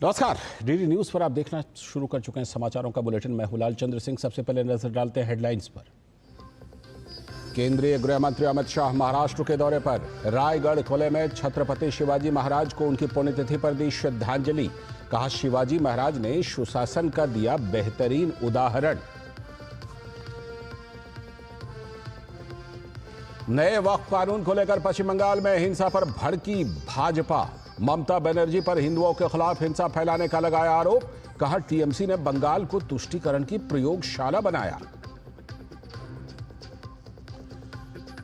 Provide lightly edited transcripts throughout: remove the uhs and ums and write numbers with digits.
नमस्कार। DD news पर आप देखना शुरू कर चुके हैं समाचारों का बुलेटिन। मैं हूं लालचंद्र सिंह। सबसे पहले नजर डालते हैं हेडलाइंस पर। केंद्रीय गृह मंत्री अमित शाह महाराष्ट्र के दौरे पर। रायगढ़ किले में छत्रपति शिवाजी महाराज को उनकी पुण्यतिथि पर दी श्रद्धांजलि। कहा, शिवाजी महाराज ने सुशासन का दिया बेहतरीन उदाहरण। नए वक्फ कानून को लेकर पश्चिम बंगाल में हिंसा पर भड़की भाजपा। ममता बनर्जी पर हिंदुओं के खिलाफ हिंसा फैलाने का लगाया आरोप। कहा, टीएमसी ने बंगाल को तुष्टीकरण की प्रयोगशाला बनाया।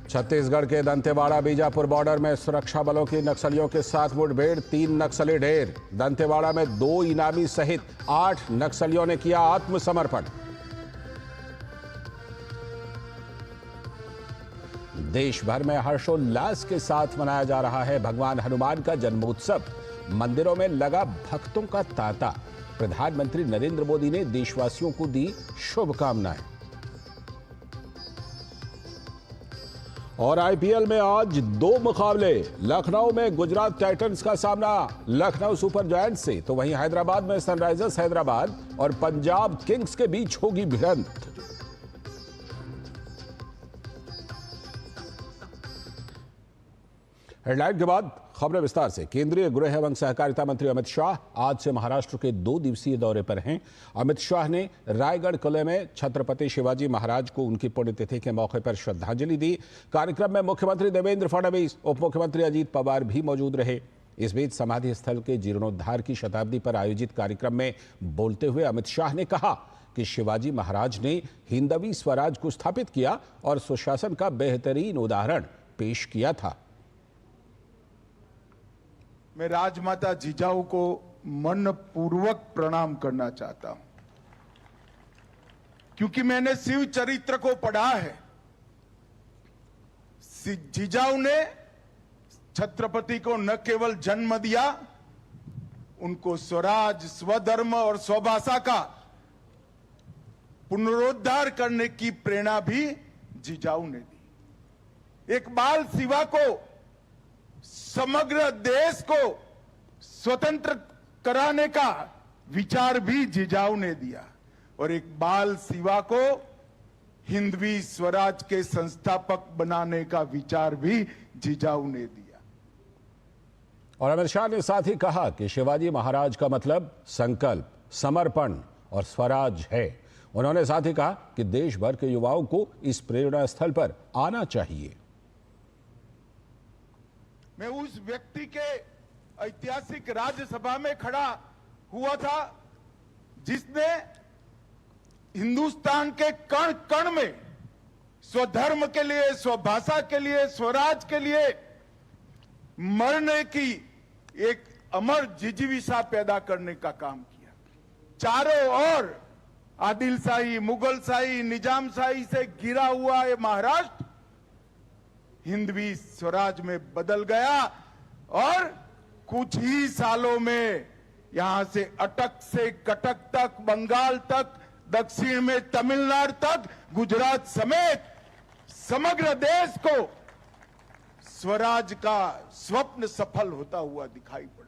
छत्तीसगढ़ के दंतेवाड़ा बीजापुर बॉर्डर में सुरक्षा बलों की नक्सलियों के साथ मुठभेड़। 3 नक्सली ढेर। दंतेवाड़ा में 2 इनामी सहित 8 नक्सलियों ने किया आत्मसमर्पण। देश भर में हर्षोल्लास के साथ मनाया जा रहा है भगवान हनुमान का जन्मोत्सव। मंदिरों में लगा भक्तों का तांता। प्रधानमंत्री नरेंद्र मोदी ने देशवासियों को दी शुभकामनाएं। और आईपीएल में आज 2 मुकाबले। लखनऊ में गुजरात टाइटंस का सामना लखनऊ सुपर जायंट्स से, तो वहीं हैदराबाद में सनराइजर्स हैदराबाद और पंजाब किंग्स के बीच होगी भिड़ंत। हेडलाइन के बाद खबरें विस्तार से। केंद्रीय गृह एवं सहकारिता मंत्री अमित शाह आज से महाराष्ट्र के 2 दिवसीय दौरे पर हैं। अमित शाह ने रायगढ़ किले में छत्रपति शिवाजी महाराज को उनकी पुण्यतिथि के मौके पर श्रद्धांजलि दी। कार्यक्रम में मुख्यमंत्री देवेंद्र फडणवीस, उप मुख्यमंत्री अजीत पवार भी मौजूद रहे। इस बीच समाधि स्थल के जीर्णोद्धार की शताब्दी पर आयोजित कार्यक्रम में बोलते हुए अमित शाह ने कहा कि शिवाजी महाराज ने हिंदवी स्वराज को स्थापित किया और सुशासन का बेहतरीन उदाहरण पेश किया था। मैं राजमाता जिजाऊ को मनपूर्वक प्रणाम करना चाहता हूं, क्योंकि मैंने शिव चरित्र को पढ़ा है। जिजाऊ ने छत्रपति को न केवल जन्म दिया, उनको स्वराज, स्वधर्म और स्वभाषा का पुनरुद्धार करने की प्रेरणा भी जिजाऊ ने दी। एक बाल शिवा को, समग्र देश को स्वतंत्र कराने का विचार भी जिजाऊ ने दिया और एक बाल शिवा को हिंदवी स्वराज के संस्थापक बनाने का विचार भी जिजाऊ ने दिया। और अमित शाह ने साथ ही कहा कि शिवाजी महाराज का मतलब संकल्प, समर्पण और स्वराज है। उन्होंने साथ ही कहा कि देश भर के युवाओं को इस प्रेरणा स्थल पर आना चाहिए। मैं उस व्यक्ति के ऐतिहासिक राज्यसभा में खड़ा हुआ था जिसने हिंदुस्तान के कण कण में स्वधर्म के लिए, स्वभाषा के लिए, स्वराज के लिए मरने की एक अमर जिजीविषा पैदा करने का काम किया। चारों ओर आदिलशाही, मुगलशाही, निजामशाही से घिरा हुआ ये महाराष्ट्र हिंदवी स्वराज में बदल गया और कुछ ही सालों में यहां से अटक से कटक तक, बंगाल तक, दक्षिण में तमिलनाडु तक, गुजरात समेत समग्र देश को स्वराज का स्वप्न सफल होता हुआ दिखाई पड़ा।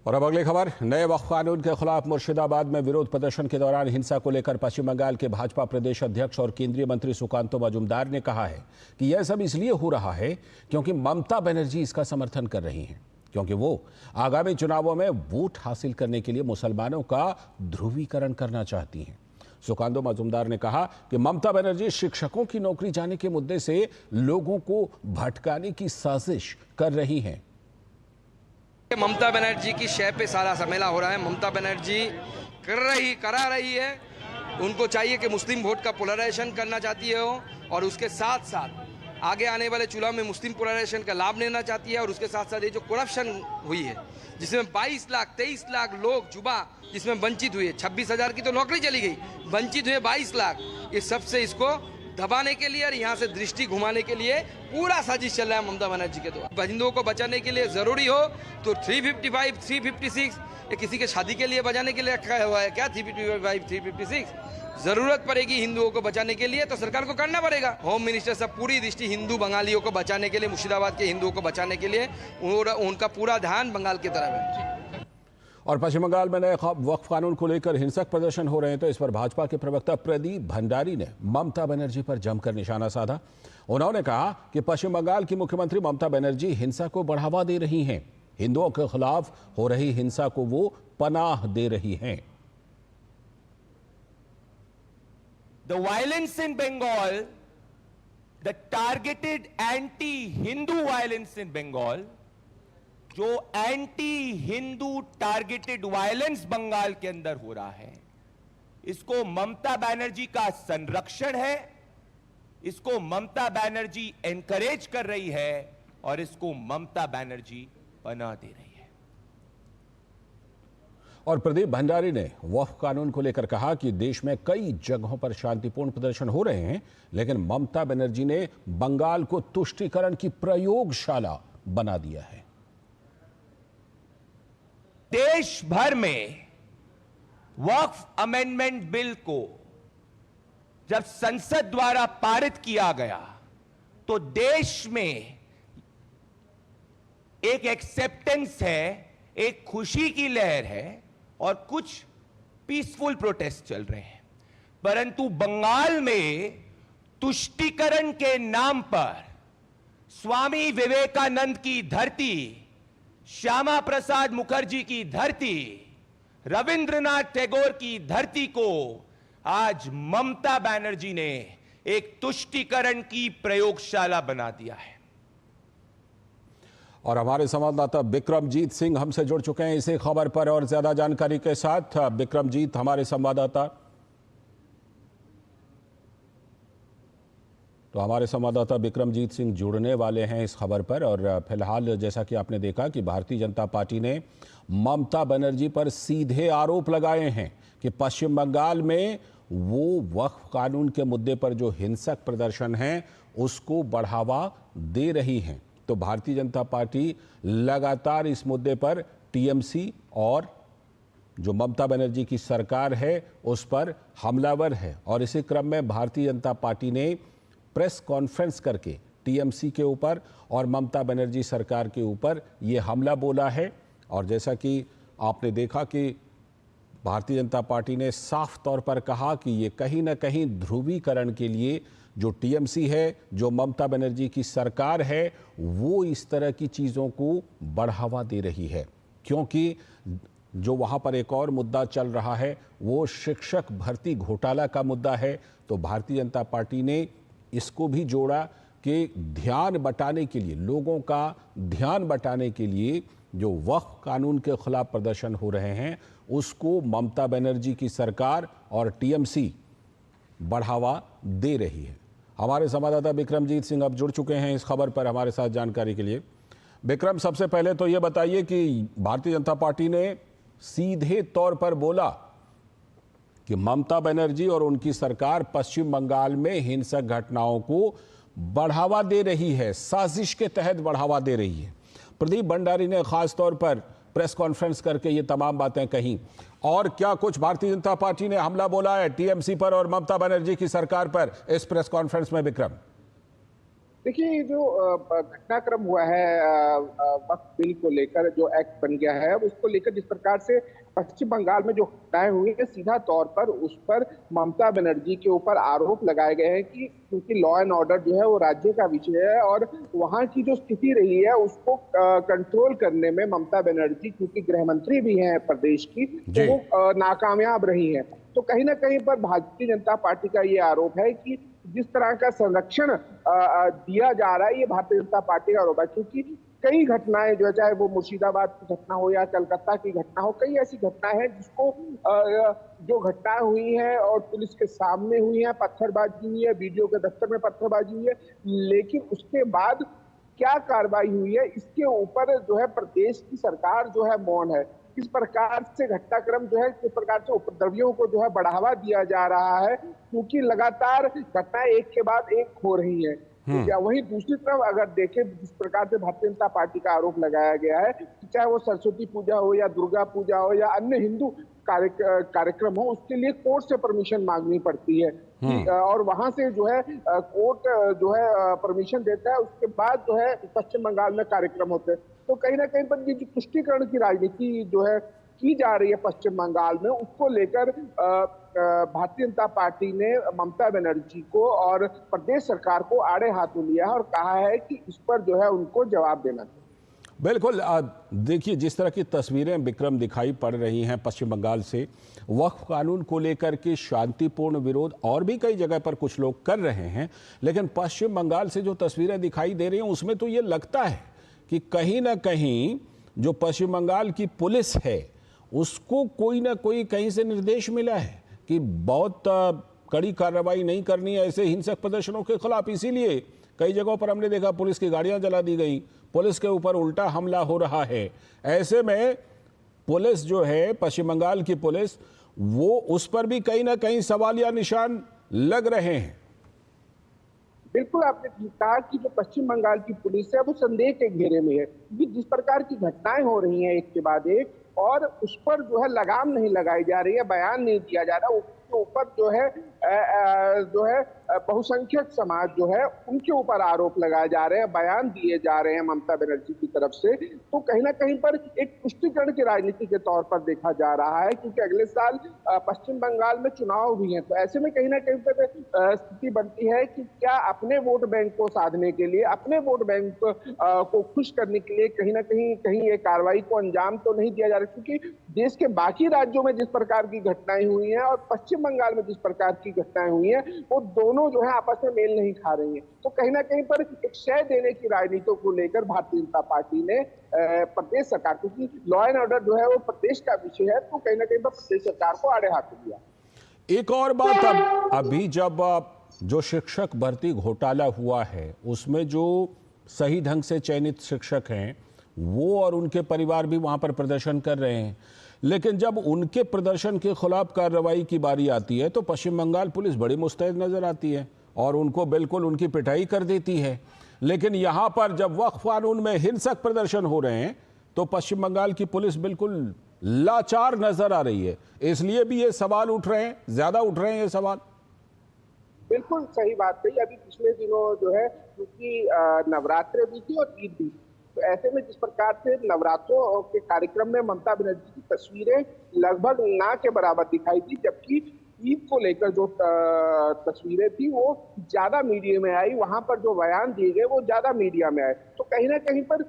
और अब अगली खबर। नए वक्फ कानून के खिलाफ मुर्शिदाबाद में विरोध प्रदर्शन के दौरान हिंसा को लेकर पश्चिम बंगाल के भाजपा प्रदेश अध्यक्ष और केंद्रीय मंत्री सुकांतो मजूमदार ने कहा है कि यह सब इसलिए हो रहा है क्योंकि ममता बनर्जी इसका समर्थन कर रही हैं, क्योंकि वो आगामी चुनावों में वोट हासिल करने के लिए मुसलमानों का ध्रुवीकरण करना चाहती हैं। सुकांतो मजूमदार ने कहा कि ममता बनर्जी शिक्षकों की नौकरी जाने के मुद्दे से लोगों को भटकाने की साजिश कर रही हैं। ममता बनर्जी की शय पे सारा सम्मेलन हो रहा है। ममता बनर्जी करा रही है। उनको चाहिए कि मुस्लिम वोट का पोलराइजेशन करना चाहती है वो, और उसके साथ साथ आगे आने वाले चुनाव में मुस्लिम पोलराइजेशन का लाभ लेना चाहती है। और उसके साथ साथ ये जो करप्शन हुई है, जिसमें 22 लाख 23 लाख लोग जुबा जिसमें वंचित हुए, 26,000 की तो नौकरी चली गई, वंचित हुए 22 लाख, इस सबसे इसको दबाने के लिए और यहाँ से दृष्टि घुमाने के लिए पूरा साजिश चल रहा है ममता बनर्जी के द्वारा। हिंदुओं को बचाने के लिए जरूरी हो तो 355, 356 ये किसी के शादी के लिए बजाने के लिए रखा हुआ है क्या? 355, 356 जरूरत पड़ेगी हिंदुओं को बचाने के लिए तो सरकार को करना पड़ेगा। होम मिनिस्टर सब पूरी दृष्टि हिंदू बंगालियों को बचाने के लिए, मुर्शिदाबाद के हिंदुओं को बचाने के लिए, और उनका पूरा ध्यान बंगाल की तरफ है। और पश्चिम बंगाल में नए वक्फ कानून को लेकर हिंसक प्रदर्शन हो रहे हैं, तो इस पर भाजपा के प्रवक्ता प्रदीप भंडारी ने ममता बनर्जी पर जमकर निशाना साधा। उन्होंने कहा कि पश्चिम बंगाल की मुख्यमंत्री ममता बनर्जी हिंसा को बढ़ावा दे रही हैं, हिंदुओं के खिलाफ हो रही हिंसा को वो पनाह दे रही हैं। The violence in Bengal, the targeted anti-Hindu violence in Bengal, जो anti Hindu targeted violence Bengal के अंदर हो रहा है, इसको ममता बनर्जी का संरक्षण है, इसको ममता बनर्जी एनकरेज कर रही है और इसको ममता बनर्जी पनाह दे रही है। और प्रदीप भंडारी ने वक्फ कानून को लेकर कहा कि देश में कई जगहों पर शांतिपूर्ण प्रदर्शन हो रहे हैं, लेकिन ममता बनर्जी ने बंगाल को तुष्टीकरण की प्रयोगशाला बना दिया है। देश भर में वक्फ अमेंडमेंट बिल को जब संसद द्वारा पारित किया गया तो देश में एक एक्सेप्टेंस है, एक खुशी की लहर है और कुछ पीसफुल प्रोटेस्ट चल रहे हैं। परंतु बंगाल में तुष्टीकरण के नाम पर स्वामी विवेकानंद की धरती, श्यामा प्रसाद मुखर्जी की धरती, रविंद्रनाथ टैगोर की धरती को आज ममता बनर्जी ने एक तुष्टीकरण की प्रयोगशाला बना दिया है। और हमारे संवाददाता विक्रमजीत सिंह हमसे जुड़ चुके हैं इसी खबर पर और ज्यादा जानकारी के साथ। विक्रमजीत, हमारे संवाददाता विक्रमजीत सिंह जुड़ने वाले हैं इस खबर पर। और फिलहाल जैसा कि आपने देखा कि भारतीय जनता पार्टी ने ममता बनर्जी पर सीधे आरोप लगाए हैं कि पश्चिम बंगाल में वो वक्फ कानून के मुद्दे पर जो हिंसक प्रदर्शन है उसको बढ़ावा दे रही हैं। तो भारतीय जनता पार्टी लगातार इस मुद्दे पर टीएमसी और जो ममता बनर्जी की सरकार है उस पर हमलावर है। और इसी क्रम में भारतीय जनता पार्टी ने प्रेस कॉन्फ्रेंस करके टीएमसी के ऊपर और ममता बनर्जी सरकार के ऊपर ये हमला बोला है। और जैसा कि आपने देखा कि भारतीय जनता पार्टी ने साफ तौर पर कहा कि ये कहीं ना कहीं ध्रुवीकरण के लिए जो टीएमसी है, जो ममता बनर्जी की सरकार है, वो इस तरह की चीज़ों को बढ़ावा दे रही है। क्योंकि जो वहाँ पर एक और मुद्दा चल रहा है वो शिक्षक भर्ती घोटाला का मुद्दा है। तो भारतीय जनता पार्टी ने इसको भी जोड़ा कि ध्यान बटाने के लिए, लोगों का ध्यान बटाने के लिए जो वक्फ कानून के खिलाफ प्रदर्शन हो रहे हैं उसको ममता बनर्जी की सरकार और टीएमसी बढ़ावा दे रही है। हमारे संवाददाता विक्रमजीत सिंह अब जुड़ चुके हैं इस खबर पर हमारे साथ जानकारी के लिए। विक्रम, सबसे पहले तो ये बताइए कि भारतीय जनता पार्टी ने सीधे तौर पर बोला कि ममता बनर्जी और उनकी सरकार पश्चिम बंगाल में हिंसक घटनाओं को बढ़ावा दे रही है, साजिश के तहत बढ़ावा दे रही है। प्रदीप भंडारी ने खास तौर पर प्रेस कॉन्फ्रेंस करके ये तमाम बातें कही। और क्या कुछ भारतीय जनता पार्टी ने हमला बोला है टीएमसी पर और ममता बनर्जी की सरकार पर इस प्रेस कॉन्फ्रेंस में? विक्रम, देखिए, जो घटनाक्रम हुआ है वक्फ बिल को लेकर, जो एक्ट बन गया है, उसको लेकर जिस प्रकार से पश्चिम बंगाल में जो घटनाएं हुई है, सीधा तौर पर उस पर ममता बनर्जी के ऊपर आरोप लगाए गए हैं कि क्योंकि लॉ एंड ऑर्डर जो है वो राज्य का विषय है और वहाँ की जो स्थिति रही है उसको कंट्रोल करने में ममता बनर्जी, क्योंकि गृह मंत्री भी हैं प्रदेश की, तो वो नाकामयाब रही है। तो कहीं ना कहीं पर भारतीय जनता पार्टी का ये आरोप है कि जिस तरह का संरक्षण दिया जा रहा है, ये भारतीय जनता पार्टी का आरोप है। क्योंकि कई घटनाएं जो है, चाहे वो मुर्शिदाबाद की घटना हो या कलकत्ता की घटना हो, कई ऐसी घटनाएं हैं जिसको जो घटनाएं हुई हैं और पुलिस के सामने हुई है, पत्थरबाजी हुई है, बीडीओ के दफ्तर में पत्थरबाजी हुई है, लेकिन उसके बाद क्या कार्रवाई हुई है इसके ऊपर जो है प्रदेश की सरकार जो है मौन है। किस प्रकार से घटनाक्रम जो है, किस प्रकार से उपद्रवियों को जो है बढ़ावा दिया जा रहा है, क्योंकि लगातार घटनाएं एक के बाद एक हो रही हैं। या वहीं दूसरी तरफ अगर देखें, जिस प्रकार से भारतीय जनता पार्टी का आरोप लगाया गया है, चाहे वो सरस्वती पूजा हो या दुर्गा पूजा हो या अन्य हिंदू कार्यक्रम हो, उसके लिए कोर्ट से परमिशन मांगनी पड़ती है और वहां से जो है कोर्ट जो है परमिशन देता है, उसके बाद जो है पश्चिम बंगाल में कार्यक्रम होते हैं। तो कहीं ना कहीं पर ये जो तुष्टीकरण की राजनीति जो है की जा रही है पश्चिम बंगाल में, उसको लेकर भारतीय जनता पार्टी ने ममता बनर्जी को और प्रदेश सरकार को आड़े हाथों लिया है और कहा है कि इस पर जो है उनको जवाब देना चाहिए। बिल्कुल। देखिए, जिस तरह की तस्वीरें विक्रम दिखाई पड़ रही हैं पश्चिम बंगाल से, वक्फ कानून को लेकर के शांतिपूर्ण विरोध और भी कई जगह पर कुछ लोग कर रहे हैं, लेकिन पश्चिम बंगाल से जो तस्वीरें दिखाई दे रही हैं उसमें तो ये लगता है कि कहीं ना कहीं जो पश्चिम बंगाल की पुलिस है उसको कोई ना कोई कहीं से निर्देश मिला है कि बहुत कड़ी कार्रवाई नहीं करनी है ऐसे हिंसक प्रदर्शनों के खिलाफ। इसीलिए कई जगहों पर हमने देखा पुलिस की गाड़ियां जला दी गई, पुलिस के ऊपर उल्टा हमला हो रहा है। ऐसे में पुलिस जो है, पश्चिम बंगाल की पुलिस, वो उस पर भी कहीं ना कहीं सवालिया निशान लग रहे हैं। बिल्कुल, आपने कहा कि जो पश्चिम बंगाल की पुलिस है वो संदेह के घेरे में है, क्योंकि जिस प्रकार की घटनाएं हो रही हैं एक के बाद एक, और उस पर जो है लगाम नहीं लगाई जा रही है, बयान नहीं दिया जा रहा, उसके ऊपर जो है बहुसंख्यक समाज जो है उनके ऊपर आरोप लगाए जा रहे हैं, बयान दिए जा रहे हैं ममता बनर्जी की तरफ से। तो कहीं ना कहीं पर एक पुष्टिकरण की राजनीति के तौर पर देखा जा रहा है, क्योंकि अगले साल पश्चिम बंगाल में चुनाव भी हैं। तो ऐसे में कहीं ना कहीं पर स्थिति बनती है कि क्या अपने वोट बैंक को साधने के लिए, अपने वोट बैंक को खुश करने के लिए कहीं ना कहीं ये कार्रवाई को अंजाम तो नहीं दिया जा रहा, क्योंकि देश के बाकी राज्यों में जिस प्रकार की घटनाएं हुई हैं और पश्चिम बंगाल में जिस प्रकार की घटनाएं हुई हैं, वो दोनों जो है आपस में मेल नहीं खा रही हैं। तो कहीं ना कहीं पर एक शय देने की राजनीतियों को लेकर भारतीय जनता पार्टी ने प्रदेश सरकार, क्योंकि लॉ एंड ऑर्डर जो है वो प्रदेश का विषय है, तो कहीं ना कहीं पर प्रदेश सरकार को आड़े हाथों लिया। एक और बात, अभी जब जो शिक्षक भर्ती घोटाला हुआ है उसमें जो सही ढंग से चयनित शिक्षक हैं वो और उनके परिवार भी वहां पर प्रदर्शन कर रहे हैं, लेकिन जब उनके प्रदर्शन के खिलाफ कार्रवाई की बारी आती है तो पश्चिम बंगाल पुलिस बड़ी मुस्तैद नजर आती है और उनको बिल्कुल उनकी पिटाई कर देती है। लेकिन यहां पर जब वक्फ कानून में हिंसक प्रदर्शन हो रहे हैं तो पश्चिम बंगाल की पुलिस बिल्कुल लाचार नजर आ रही है। इसलिए भी ये सवाल उठ रहे हैं, ज्यादा उठ रहे हैं ये सवाल। बिल्कुल सही बात कही। अभी पिछले दिनों जो है, क्योंकि नवरात्र भी थी और ईद भी, तो ऐसे में जिस प्रकार से नवरात्रों के कार्यक्रम में ममता बनर्जी की तस्वीरें लगभग ना के बराबर दिखाई दी, जबकि ईद को लेकर जो तस्वीरें थी वो ज्यादा मीडिया में आई, वहां पर जो बयान दिए गए वो ज्यादा मीडिया में आए। तो कहीं ना कहीं पर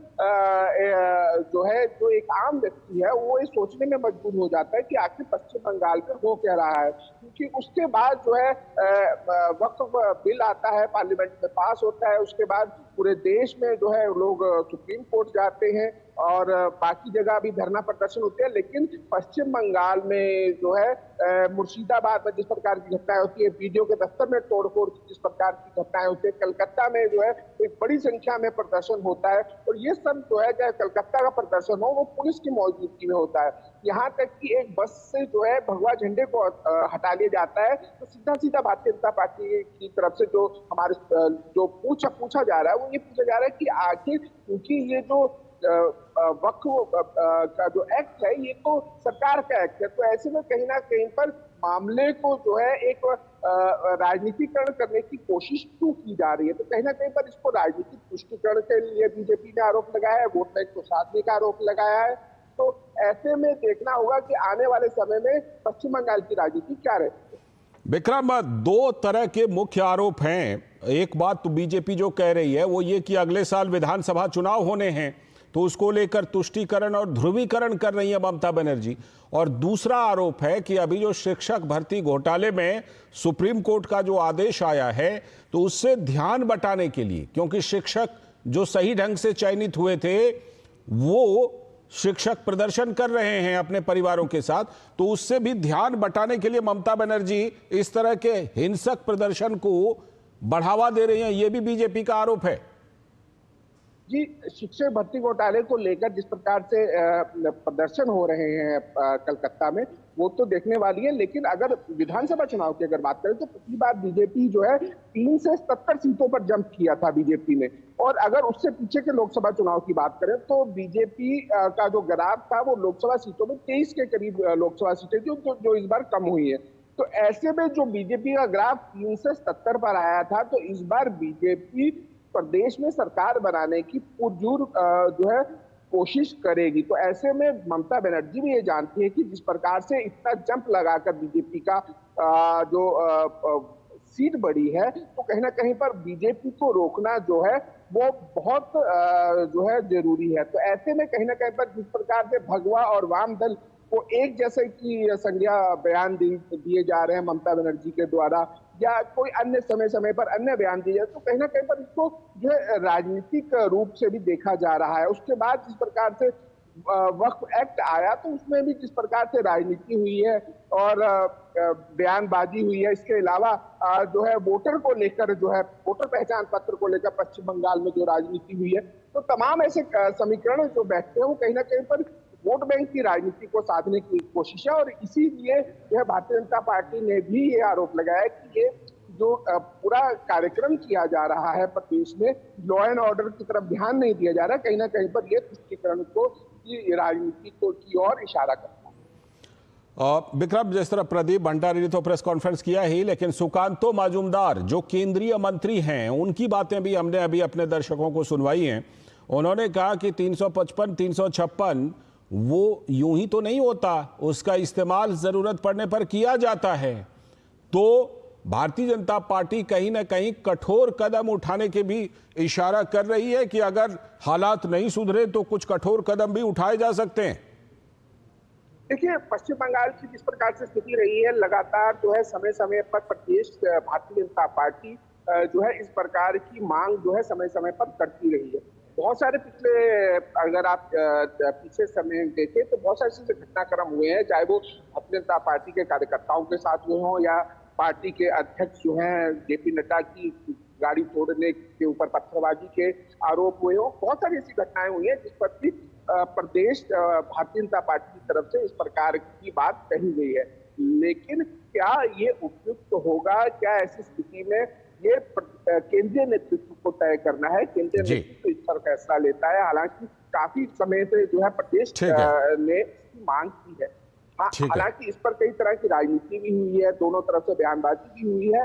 जो एक आम व्यक्ति है वो ये सोचने में मजबूर हो जाता है कि आखिर पश्चिम बंगाल में हो क्या रहा है, क्योंकि उसके बाद जो है वक्फ बिल आता है, पार्लियामेंट में पास होता है, उसके बाद पूरे देश में जो है लोग सुप्रीम कोर्ट जाते हैं और बाकी जगह भी धरना प्रदर्शन होते हैं, लेकिन पश्चिम बंगाल में जो है मुर्शिदाबाद में जिस प्रकार की घटनाएं होती है, बीडीओ के दफ्तर में तोड़फोड़ जिस प्रकार की घटनाएं होती है, कलकत्ता में जो है एक बड़ी संख्या में प्रदर्शन होता है, और ये सब जो है चाहे कलकत्ता का प्रदर्शन हो वो पुलिस की मौजूदगी में होता है। यहाँ तक कि एक बस से जो है भगवा झंडे को हटा लिया जाता है, तो सीधा सीधा भारतीय जनता पार्टी की तरफ से जो हमारे जो पूछा जा रहा है वो ये पूछा जा रहा है कि आखिर, क्योंकि ये जो वक्फ का जो एक्ट है ये तो सरकार का एक्ट है, तो ऐसे में कहीं ना कहीं पर मामले को जो है एक राजनीतिकरण करने की कोशिश क्यों की जा रही है। तो कहीं ना कहीं पर इसको राजनीतिक पुष्टिकरण के लिए बीजेपी ने आरोप लगाया है, वोट बैंक को साधने का आरोप लगाया है। तो ऐसे में देखना होगा कि आने वाले समय में पश्चिम बंगाल की राजनीति क्या रहती है। विक्रम, दो तरह के मुख्य आरोप हैं। एक बात तो बीजेपी जो कह रही है वो ये कि अगले साल विधानसभा चुनाव होने हैं तो उसको लेकर तुष्टीकरण और ध्रुवीकरण कर रही है ममता बनर्जी, और दूसरा आरोप है कि अभी जो शिक्षक भर्ती घोटाले में सुप्रीम कोर्ट का जो आदेश आया है तो उससे ध्यान बटाने के लिए, क्योंकि शिक्षक जो सही ढंग से चयनित हुए थे वो शिक्षक प्रदर्शन कर रहे हैं अपने परिवारों के साथ, तो उससे भी ध्यान बटाने के लिए ममता बनर्जी इस तरह के हिंसक प्रदर्शन को बढ़ावा दे रही हैं। यह भी बीजेपी का आरोप है। जी, शिक्षक भर्ती घोटाले को लेकर जिस प्रकार से प्रदर्शन हो रहे हैं कलकत्ता में, वो तो देखने वाली है, लेकिन अगर विधानसभा चुनाव की अगर बात करें तो पिछली बार बीजेपी जो है 3 से 77 सीटों पर जंप किया था बीजेपी ने, और अगर उससे पीछे के लोकसभा चुनाव की बात करें तो बीजेपी का जो ग्राफ था वो लोकसभा सीटों में 23 के करीब लोकसभा सीटें थी जो इस बार कम हुई है। तो ऐसे में जो बीजेपी का ग्राफ 3 से 77 पर आया था, तो इस बार बीजेपी प्रदेश में सरकार बनाने की पुरजोर जो है कोशिश करेगी। तो ऐसे में ममता बनर्जी भी ये जानती है कि जिस प्रकार से इतना जंप लगाकर बीजेपी का सीट बढ़ी है, तो कहीं ना कहीं पर बीजेपी को रोकना जो है वो बहुत जो है जरूरी है। तो ऐसे में कहीं ना कहीं पर जिस प्रकार से भगवा और वाम दल को एक जैसे की संज्ञा बयान दिए जा रहे हैं ममता बनर्जी के द्वारा, या कोई अन्य समय समय पर अन्य बयान दिए जाए, तो कहीं ना कहीं पर इसको जो है राजनीतिक रूप से भी देखा जा रहा है। उसके बाद जिस प्रकार से वक्फ एक्ट आया, तो उसमें भी जिस प्रकार से राजनीति हुई है और बयानबाजी हुई है, इसके अलावा जो है वोटर को लेकर जो है वोटर पहचान पत्र को लेकर पश्चिम बंगाल में जो राजनीति हुई है, तो तमाम ऐसे समीकरण जो बैठते हैं वो कहीं ना कहीं पर वोट बैंक की राजनीति को साधने की कोशिश है। और इसीलिए जो है भारतीय जनता पार्टी ने भी ये आरोप लगाया कि ये जो पूरा कार्यक्रम किया जा रहा है प्रदेश में, लॉ एंड ऑर्डर की तरफ ध्यान नहीं दिया जा रहा, कहीं ना कहीं पर ये तुष्टीकरण को की राजनीति की ओर इशारा करता है। विक्रम, जिस तरह प्रदीप भंडारी ने तो प्रेस कॉन्फ्रेंस किया ही, लेकिन सुकांतो मजूमदार जो केंद्रीय मंत्री हैं, उनकी बातें भी हमने अभी अपने दर्शकों को सुनवाई हैं। उन्होंने कहा कि 355, 356 वो यूं ही तो नहीं होता, उसका इस्तेमाल जरूरत पड़ने पर किया जाता है। तो भारतीय जनता पार्टी कहीं ना कहीं कठोर कदम उठाने के भी इशारा कर रही है कि अगर हालात नहीं सुधरे तो कुछ कठोर कदम भी उठाए जा सकते हैं। देखिए, पश्चिम बंगाल की जिस प्रकार से स्थिति रही है, लगातार जो है समय समय पर प्रदेश भारतीय जनता पार्टी जो है इस प्रकार की मांग जो है समय समय पर करती रही है। बहुत सारे पिछले, अगर आप पीछे समय देखें तो बहुत सारे घटनाक्रम हुए हैं, चाहे वो भारतीय जनता पार्टी के कार्यकर्ताओं के साथ हुए हों या पार्टी के अध्यक्ष जो हैं जेपी नड्डा की गाड़ी तोड़ने के ऊपर पत्थरबाजी के आरोप हुए हो। बहुत सारी ऐसी घटनाएं हुई हैं जिस पर भी प्रदेश भारतीय जनता पार्टी की तरफ से इस प्रकार की बात कही गई है। लेकिन क्या ये उपयुक्त होगा? क्या ऐसी स्थिति में ये केंद्रीय नेतृत्व को तय करना है, केंद्रीय नेतृत्व इस पर फैसला लेता है। हालांकि काफी समय से जो है प्रदेश ने इसकी मांग की है। हालांकि इस पर कई तरह की राजनीति भी हुई है, दोनों तरफ से बयानबाजी भी हुई है,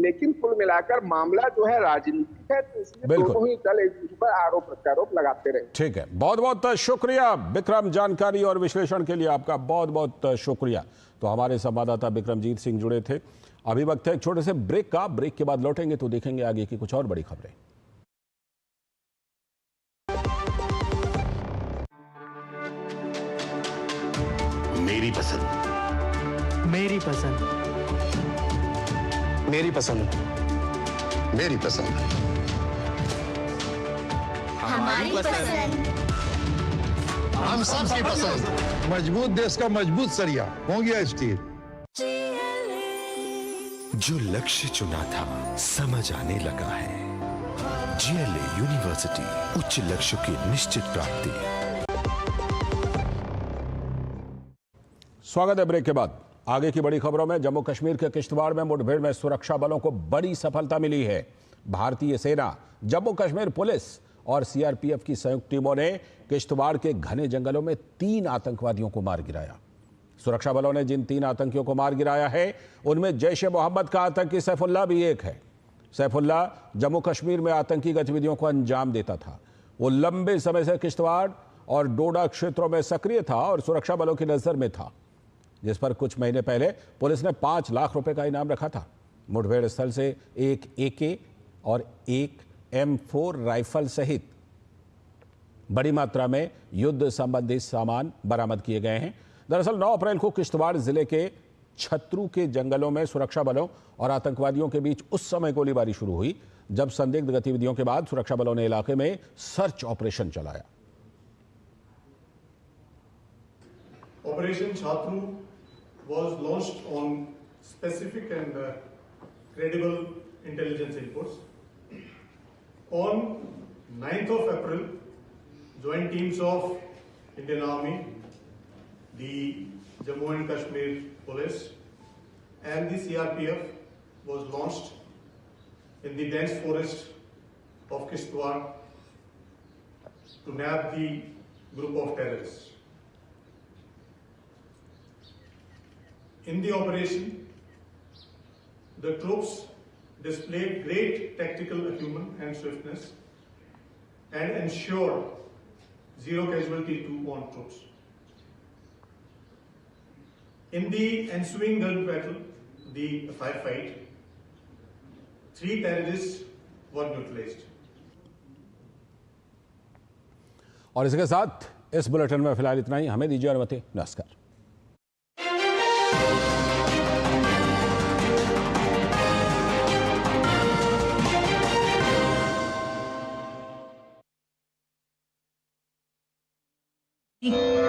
लेकिन कुल मिलाकर मामला जो है राजनीतिक है, तो इसलिए दोनों ही दल एक दूसरे पर आरोप प्रत्यारोप लगाते रहे। ठीक है, बहुत बहुत शुक्रिया विक्रम, जानकारी और विश्लेषण के लिए आपका बहुत बहुत शुक्रिया। तो हमारे संवाददाता विक्रमजीत सिंह जुड़े थे। अभी वक्त है एक छोटे से ब्रेक का। ब्रेक के बाद लौटेंगे तो देखेंगे आगे की कुछ और बड़ी खबरें। मेरी पसंद, मेरी पसंद, मेरी पसंद, मेरी पसंद, हमारी पसंद, हम सबकी पसंद। मजबूत देश का मजबूत सरिया हो गया स्टील। जो लक्ष्य चुना था समझ आने लगा है। GLA यूनिवर्सिटी, उच्च लक्ष्य की निश्चित प्राप्ति। स्वागत है ब्रेक के बाद। आगे की बड़ी खबरों में, जम्मू कश्मीर के किश्तवाड़ में मुठभेड़ में सुरक्षा बलों को बड़ी सफलता मिली है। भारतीय सेना, जम्मू कश्मीर पुलिस और CRPF की संयुक्त टीमों ने किश्तवाड़ के घने जंगलों में 3 आतंकवादियों को मार गिराया। सुरक्षा बलों ने जिन 3 आतंकियों को मार गिराया है, उनमें जैश-ए-मोहम्मद का आतंकी सैफुल्लाह भी एक है। सैफुल्लाह जम्मू कश्मीर में आतंकी गतिविधियों को अंजाम देता था। वो लंबे समय से किश्तवाड़ और डोडा क्षेत्रों में सक्रिय था और सुरक्षा बलों की नजर में था, जिस पर कुछ महीने पहले पुलिस ने 5 लाख रुपए का इनाम रखा था। मुठभेड़ स्थल से एक AK और एक M4 राइफल सहित बड़ी मात्रा में युद्ध संबंधी सामान बरामद किए गए हैं। दरअसल 9 अप्रैल को किश्तवाड़ जिले के छतरू के जंगलों में सुरक्षा बलों और आतंकवादियों के बीच उस समय गोलीबारी शुरू हुई जब संदिग्ध गतिविधियों के बाद सुरक्षा बलों ने इलाके में सर्च ऑपरेशन चलाया। Operation Chatru was launched on specific and credible intelligence inputs. On 9th of April, joint teams of Indian Army, the Jammu and Kashmir Police and the CRPF was launched in the dense forest of Kishtwar to nab the group of terrorists. In the operation, the troops displayed great tactical acumen and swiftness and ensured 0 casualty to on troops. In the ensuing Gulf battle, the firefight, 3 terrorists were neutralized. और इसके साथ इस bulletin में फिलहाल इतना ही। हमें दीजिए अनुमति। नमस्कार। जी